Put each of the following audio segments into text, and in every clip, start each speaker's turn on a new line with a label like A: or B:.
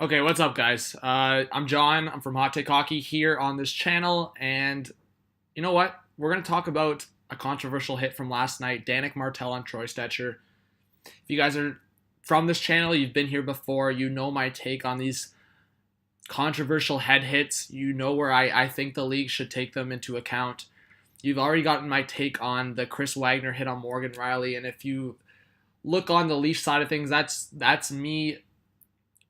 A: Okay, what's up, guys? I'm John. I'm from Hot Take Hockey here on this channel, and you know what? We're gonna talk about a controversial hit from last night, Danik Martel on Troy Stecher. If you guys are from this channel, you've been here before. You know my take on these controversial head hits. You know where I think the league should take them into account. You've already gotten my take on the Chris Wagner hit on Morgan Riley, and if you look on the Leaf side of things, that's me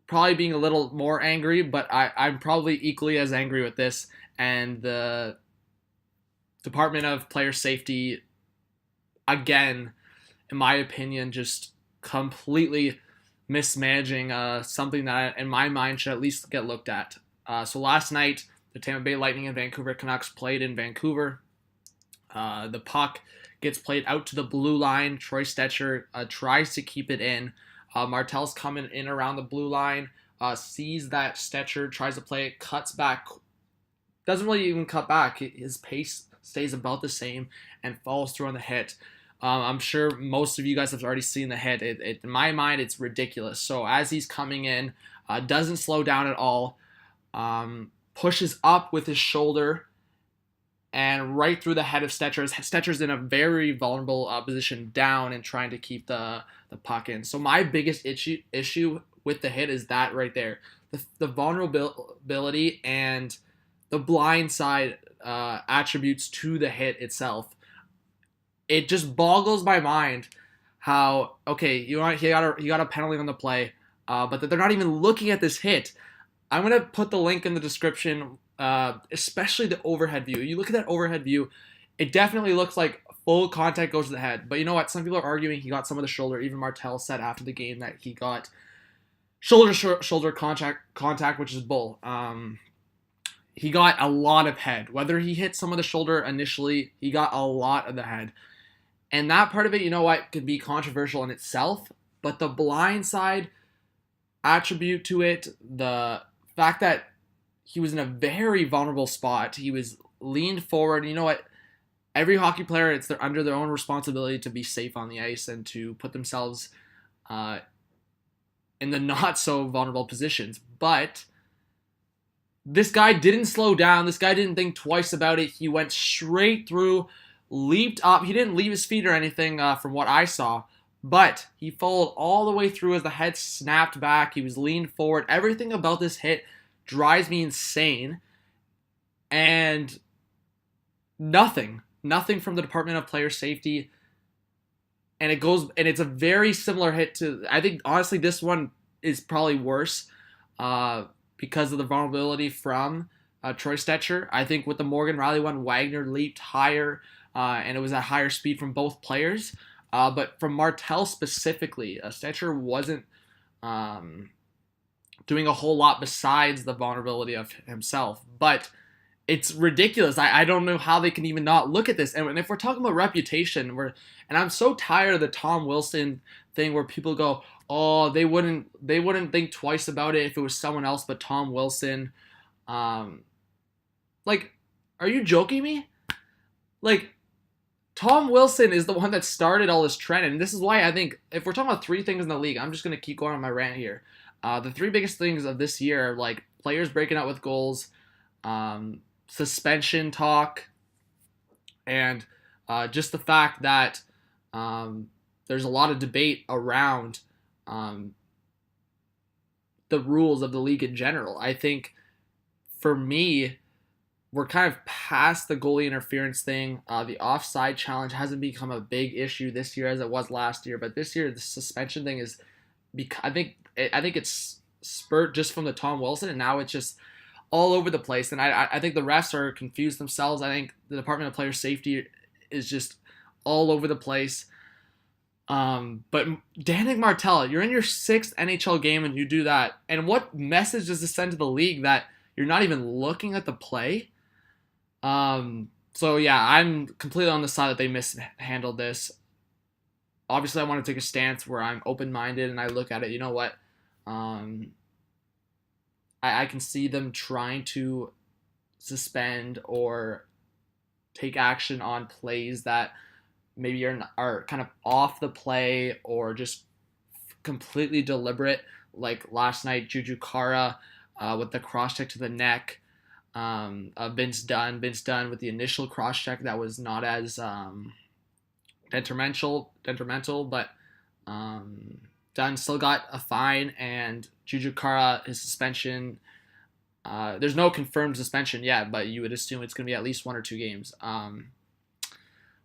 A: probably being a little more angry, but I'm probably equally as angry with this. And the Department of Player Safety, again, in my opinion, just completely mismanaging something that, in my mind, should at least get looked at. So last night, the Tampa Bay Lightning and Vancouver Canucks played in Vancouver. The puck gets played out to the blue line. Troy Stecher tries to keep it in. Martel's coming in around the blue line, sees that Stecher tries to play it, cuts back, doesn't really even cut back. His pace stays about the same and follows through on the hit. I'm sure most of you guys have already seen the hit. In my mind, it's ridiculous. So as he's coming in, doesn't slow down at all, pushes up with his shoulder, and right through the head of Stecher. Stecher's in a very vulnerable position down and trying to keep the puck in. So my biggest issue with the hit is that right there. The vulnerability and the blind side attributes to the hit itself. It just boggles my mind how, okay, he got a penalty on the play, but that they're not even looking at this hit. I'm going to put the link in the description, especially the overhead view. You look at that overhead view, it definitely looks like full contact goes to the head. But you know what? Some people are arguing he got some of the shoulder. Even Martel said after the game that he got shoulder contact, which is bull. He got a lot of head. Whether he hit some of the shoulder initially, he got a lot of the head. And that part of it, you know what, could be controversial in itself. But the blind side attribute to it, the fact that he was in a very vulnerable spot. He was leaned forward. You know what? Every hockey player, it's under their own responsibility to be safe on the ice and to put themselves in the not so vulnerable positions. But this guy didn't slow down. This guy didn't think twice about it. He went straight through, leaped up. He didn't leave his feet or anything from what I saw. But he followed all the way through as the head snapped back. He was leaned forward. Everything about this hit drives me insane. And nothing from the Department of Player Safety. And it's a very similar hit to, I think, honestly, this one is probably worse because of the vulnerability from Troy Stecher. I think with the Morgan Riley one, Wagner leaped higher, and it was at higher speed from both players. But from Martel specifically, Stecher wasn't doing a whole lot besides the vulnerability of himself. But it's ridiculous. I don't know how they can even not look at this. And if we're talking about reputation, and I'm so tired of the Tom Wilson thing where people go, oh, they wouldn't think twice about it if it was someone else but Tom Wilson. Like, are you joking me? Like, Tom Wilson is the one that started all this trend, and this is why I think if we're talking about three things in the league, I'm just going to keep going on my rant here. The three biggest things of this year are like players breaking out with goals, suspension talk, and just the fact that there's a lot of debate around the rules of the league in general. I think for me, we're kind of past the goalie interference thing. The offside challenge hasn't become a big issue this year as it was last year, but this year the suspension thing is, I think it's spurred just from the Tom Wilson, and now it's just all over the place. And I think the refs are confused themselves. I think the Department of Player Safety is just all over the place. But Danik Martel, you're in your 6th NHL game and you do that. And what message does this send to the league that you're not even looking at the play? So yeah, I'm completely on the side that they mishandled this. Obviously, I want to take a stance where I'm open-minded and I look at it, you know what? I can see them trying to suspend or take action on plays that maybe are kind of off the play or just completely deliberate. like last night, Juju Kara with the cross check to the neck. Vince Dunn with the initial cross check that was not as detrimental, but Dunn still got a fine, and Juju Kara, his suspension. There's no confirmed suspension yet, but you would assume it's going to be at least 1 or 2 games.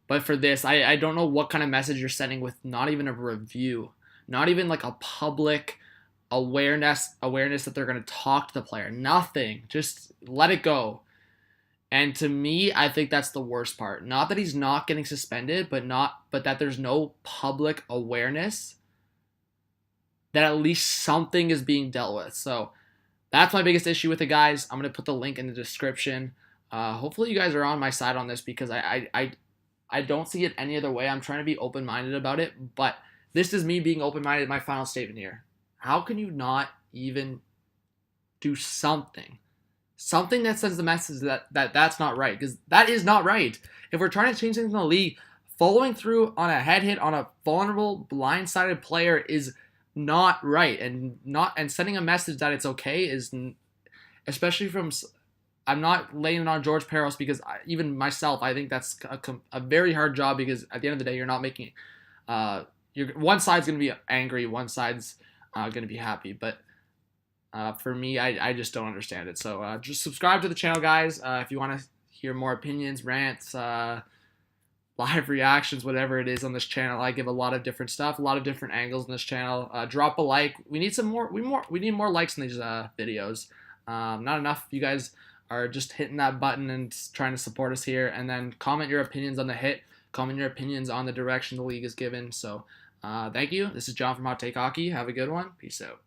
A: But for this, I don't know what kind of message you're sending with not even a review, not even like a public awareness that they're going to talk to the player. Nothing. Just let it go. And to me, I think that's the worst part. Not that he's not getting suspended, but that there's no public awareness that at least something is being dealt with. So that's my biggest issue with it, guys. I'm going to put the link in the description. Hopefully you guys are on my side on this, because I don't see it any other way. I'm trying to be open-minded about it, but this is me being open-minded. My final statement here. How can you not even do something? Something that sends the message that that's not right, because that is not right. If we're trying to change things in the league, following through on a head hit on a vulnerable, blindsided player is not right, and sending a message that it's okay is, especially from. I'm not laying it on George Peros, because even myself, I think that's a very hard job, because at the end of the day, you're not making. One side's gonna be angry, one side's gonna be happy, but. For me, I just don't understand it. So just subscribe to the channel, guys. If you want to hear more opinions, rants, live reactions, whatever it is on this channel. I give a lot of different stuff, a lot of different angles on this channel. Drop a like. We need some more. We need more likes in these videos. Not enough. You guys are just hitting that button and trying to support us here. And then comment your opinions on the hit. Comment your opinions on the direction the league is given. So thank you. This is John from Hot Take Hockey. Have a good one. Peace out.